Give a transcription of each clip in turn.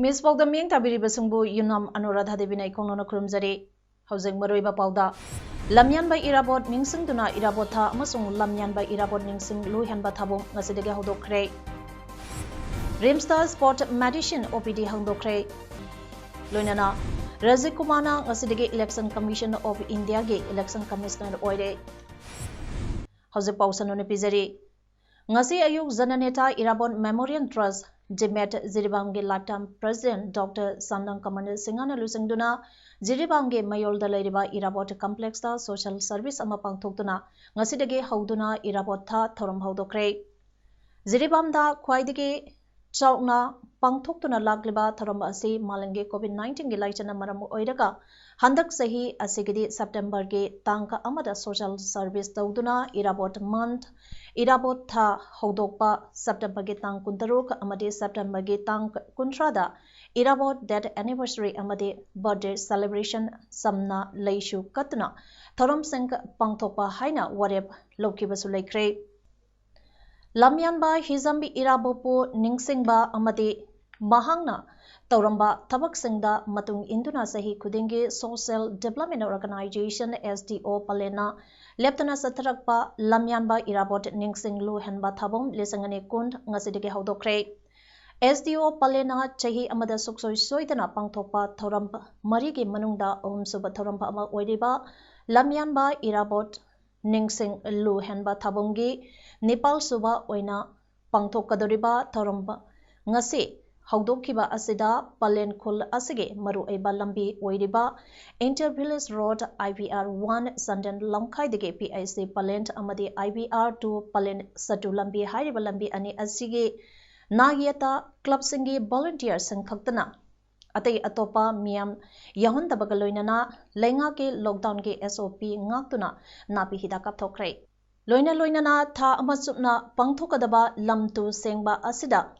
Image Paodam Ming Tabiri Basungbu Yumnam Anuradha Devina Ikonona Kurumzari Housing Maroiba Pauda Lamyan by Irabot Ningsing Duna Irabotha Amasung Lamyan by Irabot Ningsing Luhan Batabum Nasidega Hodokre Rimstar Sport Medicine OPD Handokre Loinana Razikumana Nasidege Election Commission of India Ge Election Commissioner Oide Housing Pausan Pizari Ngasi Ayuk Zananeta Irabot Memorial Trust Jimet Ziribamge Lifetime President Dr. Sandang Commander Singana Lusingduna Ziribamge Mayol the Ladiba Irabot Complex ta Social Service Amapang Tokduna Ngasidege Hauduna Irabota Thorum Haudokre Ziribamda Kwaidege Chauna Pangtoktuna Lagliba Thorum Asi Malange COVID-19 Gilaichana Maramu Oidaga Handak Sahi Asigidi September Ge Tanka Amada Social Service Tauduna Irabot Month Irabot Tha Hodokpa September Ge Tang Kuntaruk Amade September Ge Tang Kuntrada Irabot Dead Anniversary Amade Birthday Celebration Samna Leishu Katna Thorum Sing Pangtokpa Haina Warep Lokibasu Lekre Lamyanba Hizambi Irabopu Ningsingba Amade Mahangna Tauramba Tabak Singda Matung Induna Sahi Kudingi Social Development Organization SDO Palena Leptana Satarakpa Lamyanba Irabot Ningsing Lu Henba Thabum Lisangani Kund Ngasidege Haudokre SDO Palena Chahi Amada Suksoi Soidana Pangtokpa Taurampa Marigi Manungda Suba Taurampa Ama Oidiba Lamyanba Irabot Ningsing Lu Henba Thabumgi Nepal Suba Oina Pangtokadoriba Taurampa Ngasi Haudokiba Asida Palen Kul Asige Maru Eba Lambi Oiriba Intervillage Road IVR 1 Sandan Lamkai de PIC Palent Amadi IVR 2 Palen Satu Lambi Hariba Lambi Ani Asige Nagyata Club Singi Volunteer Sankaktana Atay Atopa Miam Yahun Tabagaloinana Lenga ke Lockdown ke SOP Ngaktuna Napi Hidakap Tokre Loinana Tha Amasupna Pangthokadaba Lamtu Sengba Asida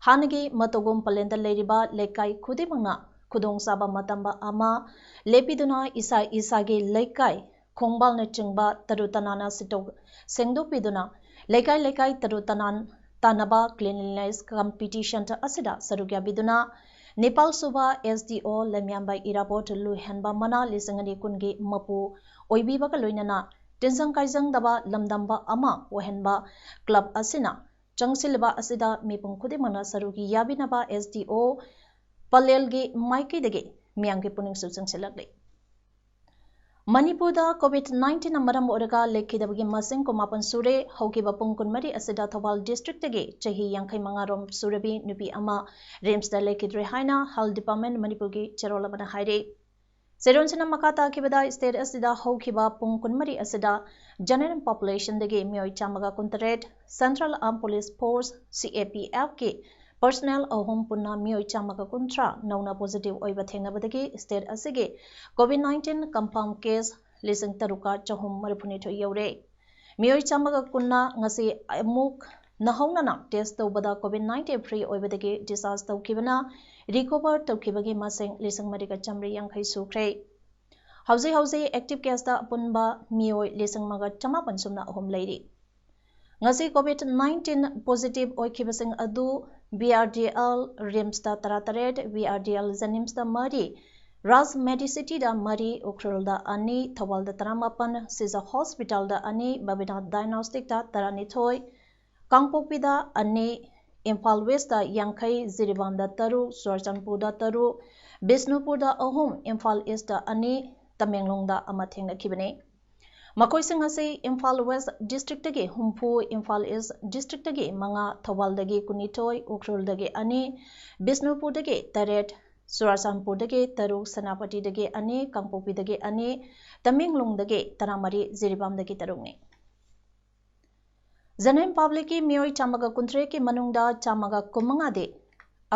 Hanagi Matogum Palenda Leriba Lekai Kudimanga Kudong Saba Matamba Ama Lepiduna Isage Lekai Kongbal Nachingba Tarutanana Sitok Sengdopiduna Lekai Tarutanan Tanaba Cleanliness Competition to Asida Sarugya Biduna Nepal Suba SDO Lemyamba Irabot Lu Henba Mana Lisangani Kungi Mapu Oibiba Loinana Tinsang Kaizang Daba Lamdamba Ama Wahenba Club Asina Changsilba Asida Mipung Kudimana Sarugi Yabinaba SDO Palelgi Maiki Dege Miangi Puning Susang Silagli Manipuri COVID-19 Maram Oraga Lekidabagi Masing Kumapan Sure Hoki Bapung Kunmari Asida Thobal District Dege Chahi Yankai Mangarom Surabi Nupi Ama Rems da Lekidre Haina Hal Department Manipuri Cherolamana Haire Seronsina Makata Kibada State Asida Hokiba Pung Kunmari Asida General Population Dege Mioi Chamaga Kuntaret Central Armed Police Force CAPF Ki Personnel Ahom Punna Mioi Chamaga Kuntra Nauna Positive Oiba Thengnabadagi State Asige COVID-19 Compound Case Lising Taruka Chahum Maripunito Yore Mioi Chamaga Kunna Ngasi Amuk Nahonana Test Tobada COVID-19 Free Oibadagi Disaster Kibana Recover Tokibagi Masing Lising Marika Chamri Yankai Sukre Hausi Active Case da Punba Mioi Lising Maga Chamapan Sumna Ahom Lady Ngasi COVID-19 Positive Oikibasing Adu BRDL Rimsta Tarataret BRDL Zanimsta Mari Ras Medicity da Mari Ukrul da Ani Thawal da Taramapan Siza Hospital da Ani Babina Diagnostic da Tarani Toy Kangpopi da Ani Imphal West da Yankai Ziribam da Taru Surchanpur da Taru Bisnupur da Ahum Imphal East da Ani Tamenglong da Amatheng da Kibane Makoi Singase Imphal West District dagi Humpu Imphal East District dagi Manga Thawal dagi Kunitoy Ukrul dagi Ani Bisnupur dagi Taret Surchanpur dagi Taru Sanapati dagi Ani Kangpopi dagi Ani Tamenglong dagi Taramari Ziribam dagi Tarungne Zanem Public Mioi Chamaga Kuntre ki Manungda Chamaga Kumanga de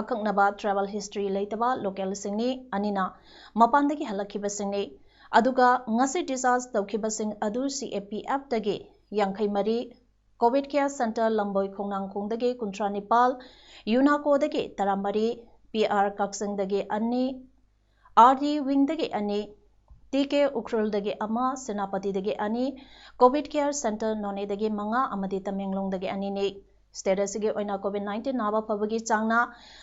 akaknaba travel history leitaba local singni anina mapandagi halakibasingni aduga ngasi discharge tawkibasing adu CAPF dagi yankai mari COVID care center lamboi khongnangkhongdagi kuntra nipal UNACO dagi taramari PR kaksing dagi ani RD wing dagi ani TK Ukrul dagi ama Senapati dagi ani COVID care center none dagi manga amadi Tamenglong dagi ani ne status gi oina COVID-19 naba pabagi changna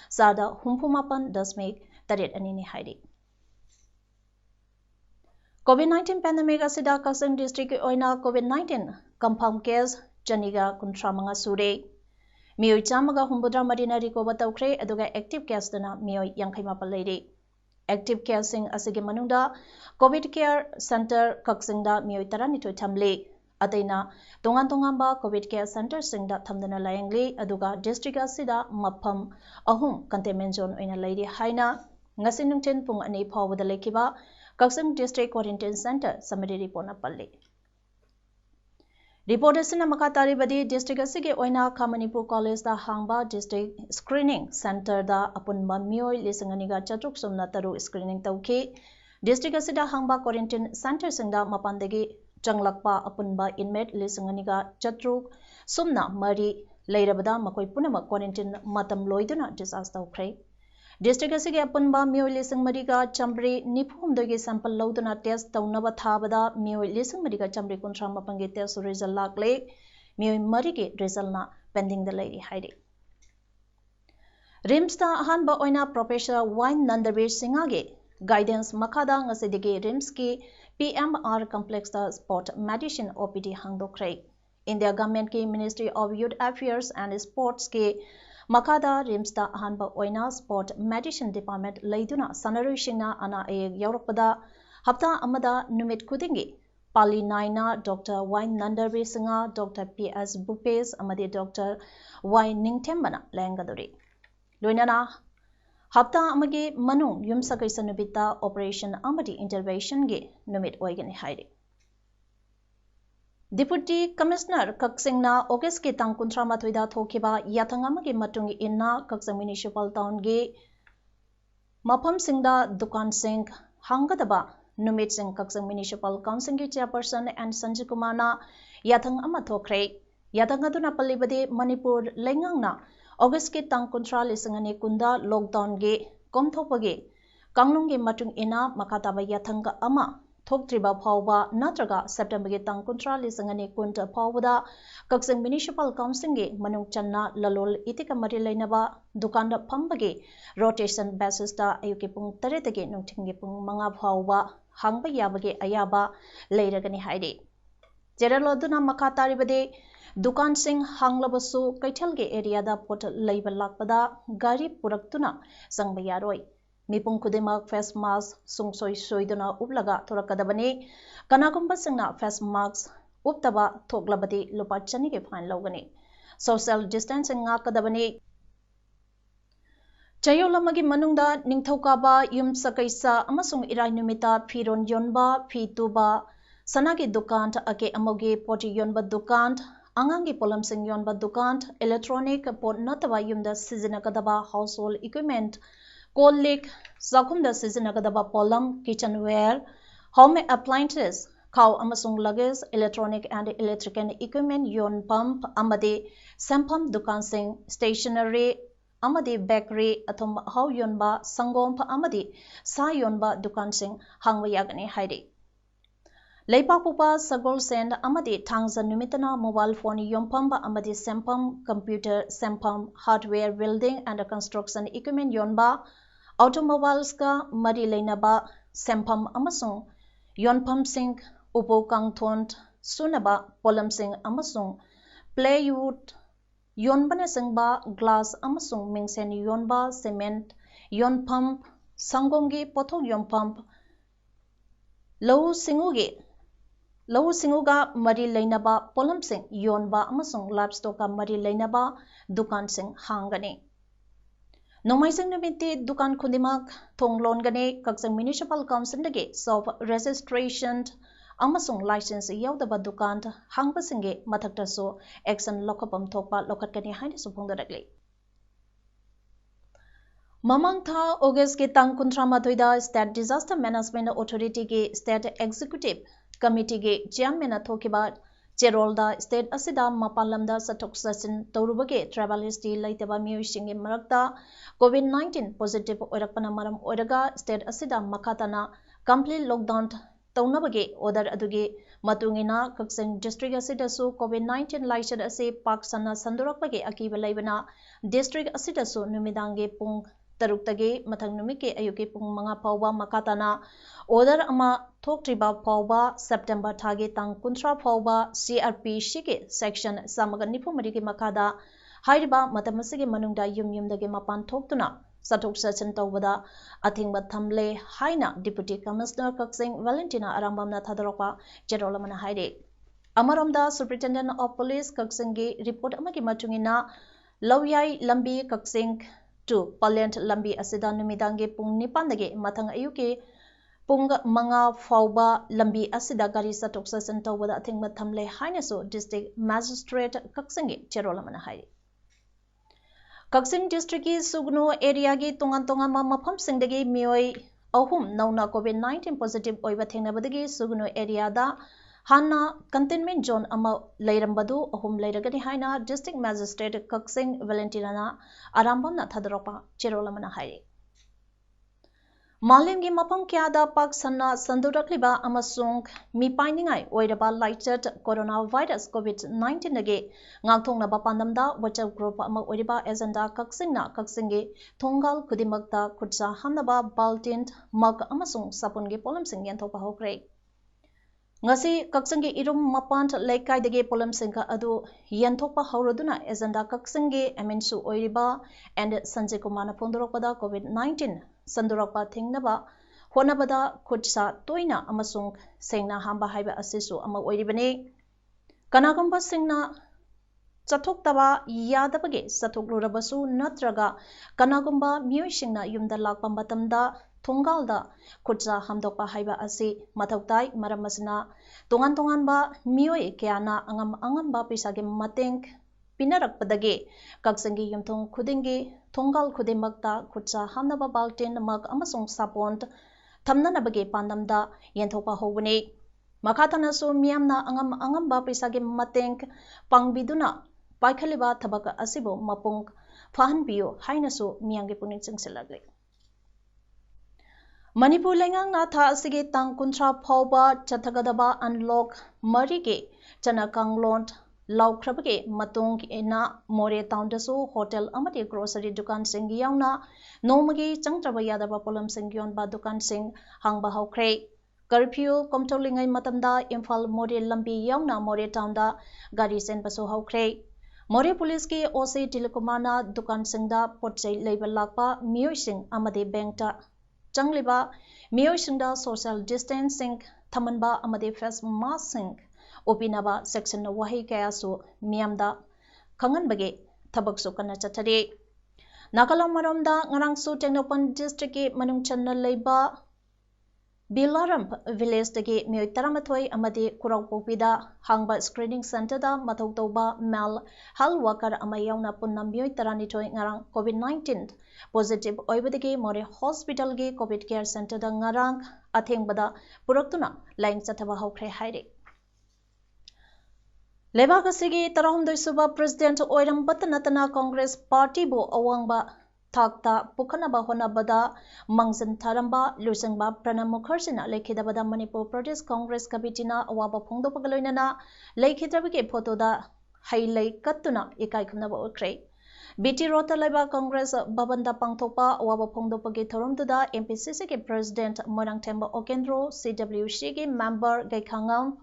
sada humpumapan dasmik taret ani ni haidi COVID-19 pandemic asida Kasang district oina COVID-19 confirm case janiga kuntra manga sure miyoi chamaga humbudra marina recover tawkhre aduga active case dana miyoi yankai mapal leiri active care sing asige manungda COVID care center kaksingda miyoi taranitoi thamle ataina tongan tongamba COVID care center singda thamdana layangli aduga district asida mapham ahum containment zone oina leiri haina ngasi nungchen pung ani phawda lekiba Kaksang district quarantine center summary report na palle report asina makatari badi district asige oina Manipur college da hangba district screening center da apunba mioi lisinganiga chatruk somna taru screening tawki district asida hangba quarantine center singda mapandagi changlakpa apunba inmate lisinganiga chatruk somna mari leirabada makoi punama quarantine matam loiduna disaster tawkhre district asige apunba mioi lising mariga chambri nifumdogi sample loduna test tawnaba thabada mioi lising mariga chambri kuntra mapangi test result lakle mioi marigi result na pending the lady haidi rims ta hanba oina professor wine nandabir singage guidance makada ngasidigi rims ki PMR complex ta sport medicine OPD hangdokre India government ki Ministry of Youth Affairs and Sports ki Makada Rimsta Hanba Oina Sport Medicine Department Laiduna Sanarishina Ana A Europada Hapta Amada Numit Kudingi Pali Naina Dr. Y Nandarbi Singa Dr. PS Bupes Amadi Dr. Y Ningtembana Langaduri Luinana Hapta Amagi Manu Yumsakai Sanubita Operation Amadi Intervention Ge Numit Oigani Haidi Deputy Commissioner Kaksingna August ki tang kuntra mathoida thokiba yathangamagi matung inna Kaksing Municipal Town gi mafam singda dukan sing hangadaba numit sing Kaksing Municipal Council gi chairperson and Sanjay Kumar na yathang ama thokre yathang aduna pallibade Manipur lengangna August ki tang kuntra lisingani kunda lockdown gi komthopagi kanglung gi matung inna makataba yathang ama Thoktriba Phawba Natraga September ge tang kuntra lisangani kunta phawda Kaksing Municipal Council ge manung channa lalol itika mari lainaba dukanda phambage rotation basis ta ayuki pung tare tage nungthingi pung manga phawba hangba yabage ayaba leiragani haide jeraloduna makatari bade dukan sing hanglabasu kaithal ge area da pot leiba lakpada gari puraktuna sangba yaroi Mipung kudimak face mask sungsoi soiduna ublaga thorakadabani kanagumba singna face mask uptaba thoklabadi lupa chani ge fine logani social distancing ngakadabani chayolamagi manungda ningthokaba yum sakaisa amasung irai numita phiron yonba phituba sanagi dukan ake amogi poti yonba dukan angangi polam sing yonba dukan electronic pot nataba yumda sizinakadaba household equipment Kolik, Zakumda Sizinakadaba Polam, kitchenware, home appliances, cow amasung luggage, electronic and electrical equipment, yon pump, amadi, sampam dukan sing, stationery, amadi bakery, atom how yonba, sangom pa amadi, sa yonba dukan sing, hangwayagani haidi. Leipapupa Sagol Send Amadi Tangza Numitana mobile phone yompamba Amadi Sempam computer Sempam hardware building and construction equipment yonba automobiles ka Mari Lainaba Sempam Amasung Yonpam Sing Upo Kangthont Sunaba Polam Sing Amasung Plywood Yonbana Singba glass Amasung Mingsen Yonba cement Yonpam Sangongi Pothong Yonpam Low Singuga Mari Lainaba Polam Sing Yonba Amasung Livestock Mari Lainaba Dukan Sing Hangani Nomaising Nabiti Dukan Kundimak Thonglon Gane Kaksang Municipal Council Dage Self Registration Amasung License Yaudaba Dukan Hangbasinge Mataktaso Action Lokapam Topa Lokat Gani Haini Supung Directly Mamang tha August ke tang kuntra mathoida State Disaster Management Authority ke State Executive Committee ke chairman athokiba cherolda state asida mapalamda sathok sasin tawrubage travel history laitaba miyosing ge marakta COVID-19 positive oirakpana maram oiraga state asida makatana complete lockdown taunabage order aduge matungina kakseng district asida su COVID-19 laisad ase paksana sandurakpage akiba laibana district asida su numidange pung taruktage mathang numike ayuke pung manga phawba makatana order ama thoktriba phawba September thage tang kuntra phawba CRP shike section samaga nifumari ke makada hairiba matamasige manungda yumdage mapan thoktuna sathok sachin tawbada athingba thamle haina Deputy Commissioner Kaksing Valentina Arambamna thadaropa jerolamana haire amaromda Superintendent of Police Kaksing ge report amagi matungina Lawyai lambi Kaksing to Palent lambi asida numidange pung nipandage mathang ayuke pung manga fauba lambi asida gari satok sasan tawada athingba thamle haina so district magistrate Kaksingi cherolamana hairi Kaksing district ki sugnu area gi tongan mafam singdagi mioi ahum nauna COVID-19 positive oiba thengnabadagi sugnu area da Hanna containment zone ama leirambadu ahum leiragani haina district magistrate Kaksing Valentina Arambamna thadaropa cherolamana hairi Malimgi mapam kyada pak sanna sandurakliba amasung mi painingai oiraba lighted coronavirus COVID-19 age ngakthongna bapandamda WhatsApp group ama oiriba agenda Kaksingna Kaksingi thongal kudimakta khutsa hamnaba baltin mak amasung sapungi polamsing yanthopa hokre ngasi Kaksingi irum mapant leikaidage polamsingka adu yanthopa hauraduna agenda Kaksingi emensu oiriba and Sanjay Kumana pondorakpada COVID-19 sandurakpa thingnaba honabada khutsa toina amasung sengna hamba haiba asisu ama oiribane kanagamba singna chathoktaba yadabage sathoklurabasu natraga kanagamba miyosingna yumda lakpa matamda thongalda khutsa hamdokpa haiba asi mathoktai maramasna tongan ba miyoi kyana angamba pisage mateng pinarakpadage Kaksingi yumthong khudingi thongal khudimakta khutsa hamnaba baltin mak amasung sapont thamnanabage pandamda yenthopa hobune makhathana su miyamna angamba pisage mateng pangbiduna paikhaliba thabak asibo mapung fahanbiyo hainasu miyange puning chingsilagle Manipur lengang na tha asige tang kuntra phawba chathagadaba unlock marige chanakanglont laukrabage matung ena more town dasu hotel amati grocery dukan sing yauna nomagi changtraba yadaba polam singyon ba dukan sing hangba hawkre curfew komtolingai matamda Imphal more lambi yauna more town da gari sen basu hawkre more police ki OC Tilakumana dukan singda potchai label lakpa miyoi sing amade bank ta changliba miyoi singda social distancing thamanba amade face mask sing opinaba section wahi kaya su miyamda khangan bage thabak su kana chathare nakalam maromda ngarang su Tengnopan district ki manung channa leiba Bilaram village dagi miyoi taramathoi amadi Kurawpopida hangba screening center da mathau tauba mal health worker ama yauna punna miyoi taranithoi ngarang COVID-19 positive oibadagi more hospital gi COVID care center da ngarang athengbada puraktuna line chathaba hawkre haire Lebak asigi tarahumdoi suba president oirambat natana Congress party bo awangba thakta pukhanaba honabada mangsan tharamba lusangba Pranab Mukherjina lekhidabada Manipur Pradesh Congress Committee na awaba phongdopagaloinana lekhidabage photo da hailai kattuna ikai khumnaba okre BT Rota Leba Congress Babanda Pangthopa awaba phongdopagi thorumduda MPCC ke president Morang Themba Okendro CWC ke member Gaikhangam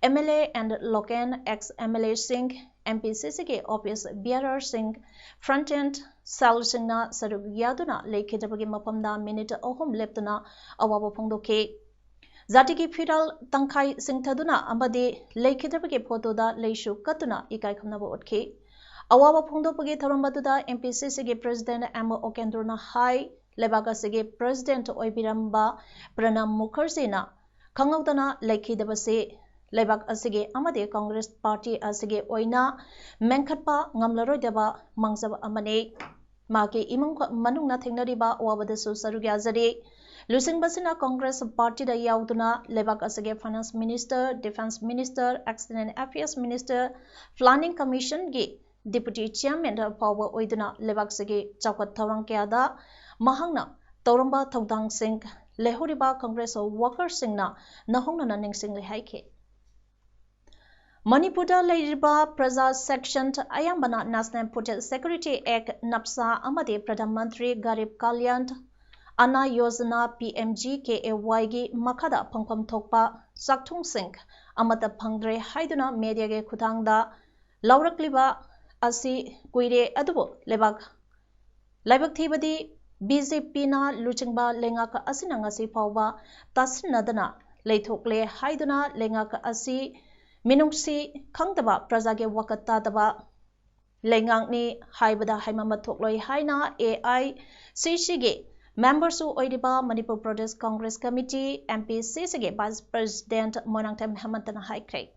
MLA and Loken ex-MLA Singh MPCC ke office bearer Singh front end Sal Singna Saruk Yaduna lekhidabagi mapamda minute ahum leptuna awaba phongdoke Zatiki Fidal Tangkai Singthaduna amadi lekhidabagi photo da leishu katuna ikai khumnaba otke awaba phongdopagi tharumbaduda MPCC ke president M Okendro na hai lebaga sige president oibiramba Pranab Mukherjee na khangawdana lekhidabase Lebak asige amade Congress Party asige oina menkhatpa ngamlaroidaba mangjaba amane Maki imung manung na thengnariba awabadasu saruk yazari. Lusingbasina Congress Party da yauduna lebak asage Finance Minister, Defense Minister, External Affairs Minister, Planning Commission gi Deputy Chairman da power oiduna lebak sage chawkat thawang kyada mahangna Tauramba Thaudang Singh lehoriba Congress workers singna nahongna na ningsing lehaike. Manipura Lairiba Praja Section Ayambana National Food Security Act Napsa Amade Pradhan Mantri Garib Kalyan Ana Yojana PMGKAY gi Makada Phangpham Thokpa Sakthung Singh Amata Phangdre Haiduna Media ge Khutangda Laurakliba Asi Kuire Adubo Lebak Thibadi BJP na Luchingba Lengaka Asina ngasi Phawba Tasinadana Leithokle Haiduna Lengaka Asi Minungsi Khangdaba Prajage Wakata Daba Lengangni Haibada Haimama Thokloi Haina AICC ge Members who Oidiba Manipur Pradesh Congress Committee MPCC ge Vice President Monangtem Hemantana Haikre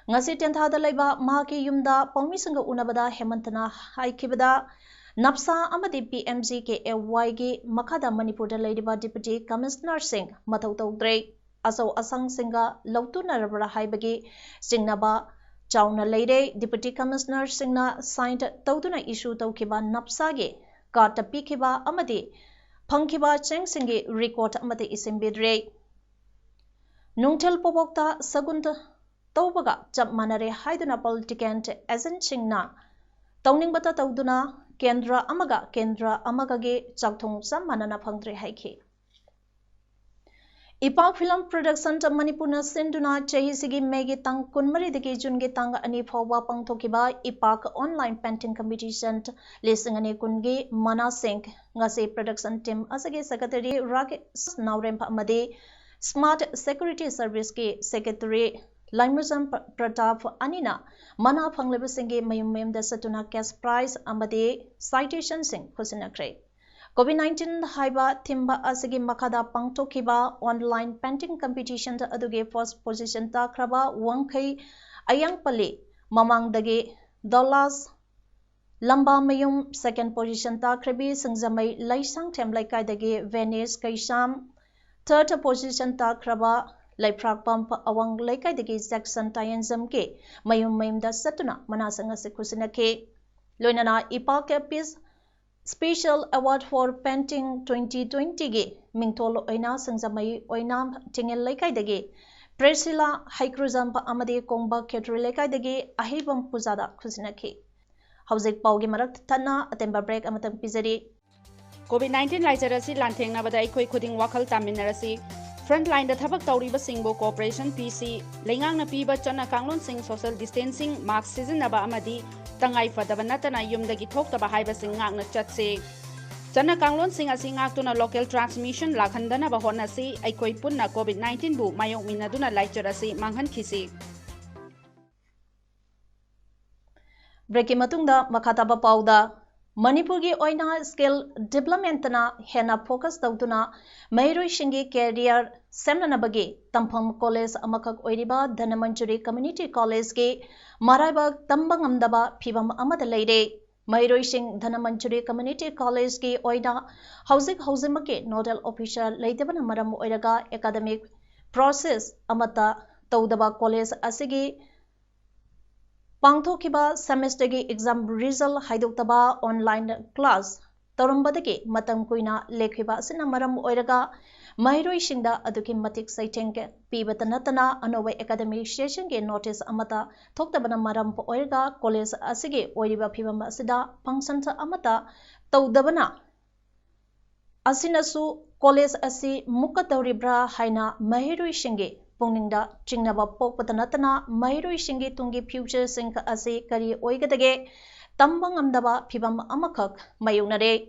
Ngasi Tenthada Laiba Mahaki Yumda Paumisanga Unabada Hemantana Haikibada Napsa Amadi PMGKAY gi Makada Manipur da Laidiba Deputy Commissioner Singh Mathau Tawdre Asau Asang Singa Lautuna Rabra Haibagi Singnaba Chauna Leide Deputy Commissioner Singna signed Tawduna issue Tawkiba Napsa ge Karta Pikiba Amadi Pangkiba Cheng Singi record Amadi Isimbidre Nungtel Pobokta Sagunt Tawbaga Jab Manare Haiduna Political Agent Singna Tawning Bata Tawduna Kendra Amaga ge Chakthong Sam Manana Pangdre Haiki Ipak Film Production Manipurna Sinduna Chahisigi Megi Tang Kunmari Digi Jungi Tang Ani Phawba Pangthokiba Ipak Online Painting Competition Lisingani Kungi Mana Singh Ngasi Production Team Asagi Secretary Rakesh Naurempa Amadi Smart Security Service ki Secretary Laimuzam Pratap Anina Mana Phanglebasingi Mayum da Satuna Cash Prize Amadi Citation Singh Kusinakre COVID-19 Haiba Timba Asigi Makada Pangtokiba Online Painting Competition Aduge First Position Takraba Wangkai Ayangpali Mamang Dagi Dollars Lamba Mayum Second Position Takrabi Singzamai Laisang Temlaikai Dagi Venice Kaisham Third Position Takraba Laiprak Pump Awang Laikai Dagi Jackson Tayanzam Ke Mayum da Satuna Manasanga Sekusinake Loinana Ipak Peace Special Award for Painting 2020 ge Mingtol Oina Sangzamai Oina Tingel Laikai Dagi Priscilla Haikruzam Amadi Kongba Ketri Laikai Dagi Ahibam Puzada Kusinaki Hauzik Paugi Marak Tana Atemba Break Amatang Pizari COVID-19 Laiserasi Lanteng Nabada Ikoi Kuding Wakal Taminarasi Frontline the Tabak Tauriba Singbo Corporation PC Lengang na Piba Chana Kanglon Sing Social Distancing Mark Season Naba Amadi Tangai Fadabanatana Yumdagi Tok the Bahaiba Singak na Chatse. Chana Kanglon Sing as Singak to na local transmission Lakhandana Bahonasi, Aikoi Punna COVID-19 bu Mayok Minaduna Laicherasi Manghan Kisi. Breaking Matunda Makataba Pauda Manipuri Oina Skill Development na Hena Focus Tautuna Mairoi Shingi Career Semnanabagi Tampam College Amakak Oiriba Dhanamanjuri Community College Ki Maraiba Tambangamdaba Pibam Amada Lady Mairoi Singh Dhanamanjuri Community College Ki Oina Hauzik Hauzimake Nodal Official Laidabana Maram Oiraga Academic Process Amata Taudaba College Asigi Pangthokiba semester gi exam result haidoktaba online class Torambadagi Matam Kuina Lekhiba Sinamaram Oiraga Mairoi Singda Aduki Matik Saiteng Pibatanatana Anowe Academic Session ge notice Amata Toktabana Maram Oiraga College Asigi Oiriba Pibam Asida Pangsanta Amata Taudabana Asinasu College Asi Mukatauribra Haina Mairoi Shingi Pungninda Chingnaba Pokpatanatana Mairoi Shingi Tungi Future Sink Asi Kari Oigadage Tambang Amdaba Pibam Amakak Mayunare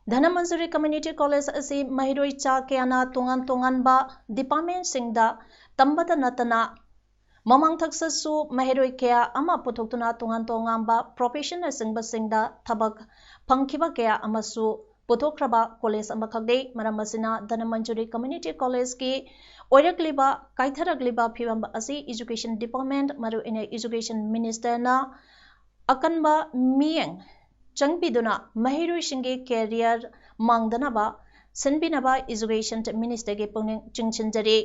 Dhanamanjuri Community College Asi Mahiroi Cha Kiana Tungan Ba Department Singda Tambata Natana Mamang Taksasu Mahiroi Kea Ama Putoktuna Tungan Ba Professional Singba Singda Tabak Pangkiba Kea Amasu Putokraba College Amakagde Maramasina Dhanamanjuri Community College Ki Oiragliba Kaitharagliba Pibam Asi Education Department Maru in Education Minister na Akanba Mieng changpiduna mahiroi career mangdanaba sinbinaba education minister ge pungning chingchinjari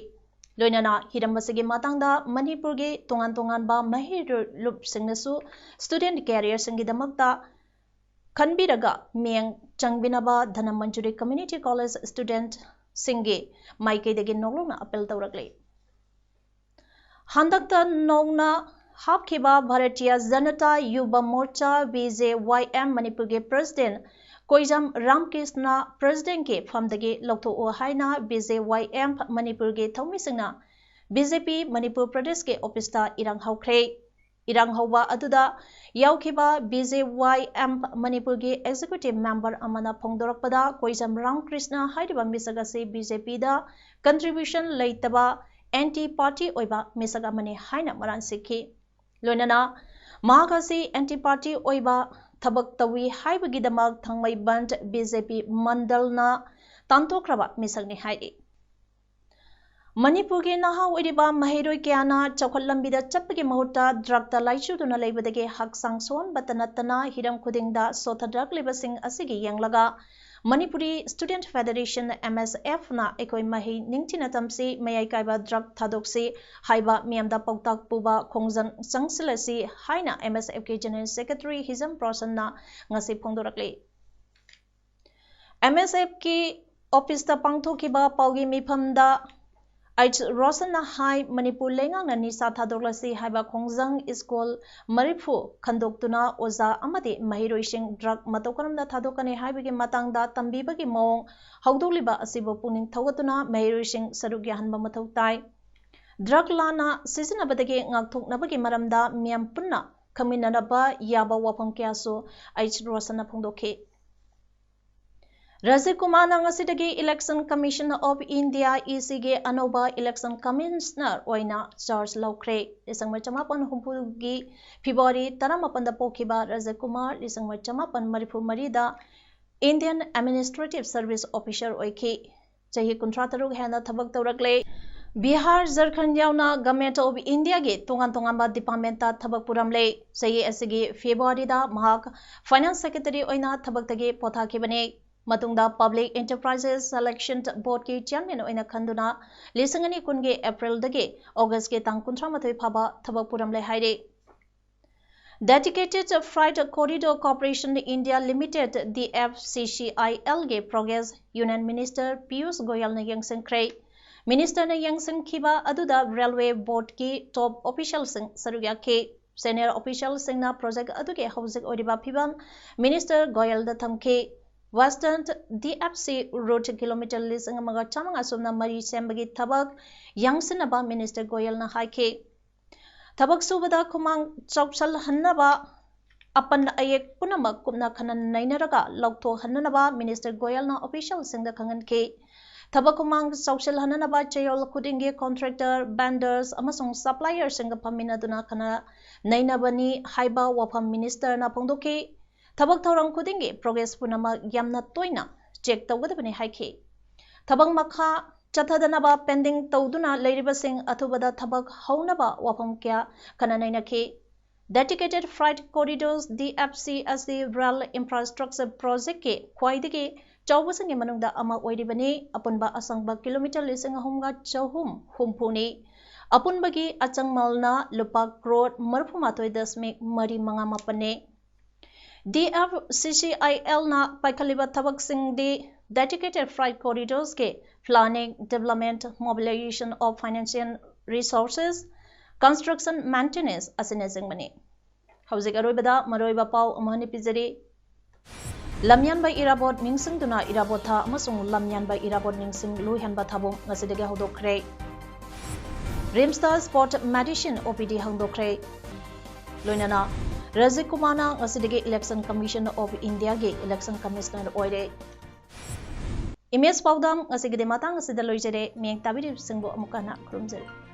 loinana hirambasigi matangda Manipur ge tongan ba mahiroi lup singnasu student career singidamakta Kanbiraga Miang Changbinaba Dhanamanjuri Community College student Singe Maike de Nolona apel Taurakle Handakta Nogna Hapkiba Bharatiya Janata Yuba Morcha BJYM Manipurge President Koijam Ramkrishna President ke Famdage Lokto Ohaina BJYM Manipurge Thaumisingna BJP Manipur Pradesh ke Opista Irang Haukre Irang Hauba Aduda Yaukiba BJYM Manipur ge Executive Member Amana Pongdorakpada Koijam Ramkrishna Haidiba Misagase BJP da contribution leitaba anti-party oiba misaga mane haina maran sikhi loinana mahagasi anti-party oiba thabak tawi haibagi damak thangmai band BJP mandalna tantokraba misagni haidi Manipur ge naha oiriba mahiroi kyana chawkhal lambida chapge mahuta drug ta laicuduna leibadage haksang son batanatana hiram khudingda sotha drug lebasing asigi yanglaga Manipuri Student Federation MSF na ekoi mahi ningtina tamsi mayai kaiba drug thadokse haiba miamda pautak puba khongjang changsilasi haina MSF ke General Secretary Hizam Prasanna ngasi phongdorakle MSF ki office ta pangthokiba paugi mifamda Rosana Hai Manipur Lengang na Nisa Thadoklasi Haiba Khongjang School Marifu Khandoktuna Oza Amadi Mahiroising Drug Matokaramda Thadokane Haibagi Matangda Tambibagi Mong Haudoliba Asibo Puning Thogatuna Mahiroising Sarugya Hanba Mathau Tai Drug Lana Sisinabadagi Ngakthoknabagi Maramda Miam Punna Kaminanaba Yaba Wapam Kyaso Rosana Phongdokhe Razik Kumar ngasidagi Election Commission of India EC ge Anoba Election Commissioner oina charge laukre lisangmar chamapan humpugi February 18 da pokhiba Razik Kumar lisangmar chamapan marifu marida Indian Administrative Service Officer oiki chahi 13 hena thabak tawrakle Bihar Jharkhand yauna Government of India ge tongan ba department ta thabak puramle chahi asigi February da mahak Finance Secretary oina thabak tage pothakibane Matungda Public Enterprises Selection Board ki chairman oina khanduna lisangani kunge April dage August ke tang 13 phaba thabak puramle haire Dedicated Freight Corridor Corporation India Limited DFCCIL ge Progress Union Minister Piyush Goyal na yangsang krai Minister na yangsang khiba aduda Railway Board ki top officials sarugya ke senior officials na project aduge hauzik oriba phibam Minister Goyal da thamke Western DFC route kilometer listing amaga chamanga somna mari sembagi thabak yangsinaba Minister Goyal na haike thabak subada khumang chawsal hannaba apan ayek punamak kumna khanan nainaraga lauktho hannaba Minister Goyal na official singda khangan ke thabak khumang chawsal hannaba chayol khudinge contractor vendors amasung suppliers singa phamina duna khana nainabani haiba wafam minister na phongdoke Thabak Thorang Kudingi progress punama yamna toina check tawgadabani haike Thabak makha chathadanaba pending tawduna leiribasing athubada thabak haunaba wafam kya kananaina ke Dedicated Freight Corridors DFC as the Rail Infrastructure Project ke khwaidagi chawbasang manungda ama oiribani apunba asangba kilometer lising ahumga chahum humpuni apunbagi achangmalna lupa crore marfumatoi dasmik mari manga mapane DFCCIL na paikaliba thabak sing di Dedicated Freight Corridors ke planning, development, mobilization of financial resources, construction, maintenance asinazing mani. Hauzik aroibada maroiba pau amahani pizari Lamyan by Irabot Ningsing Duna Irabotha Masung Lamyan by Irabot Ningsing Luhan Batabum Nasidega Hodokre Rimstar Sport Medicine OPD Hangdokre Loinana Razik Kumana ngasidagi Election Commission of India ge Election Commissioner oire Image Paodam ngasigide matang ngasida loijere miyang tabiri singbo amukana krumjere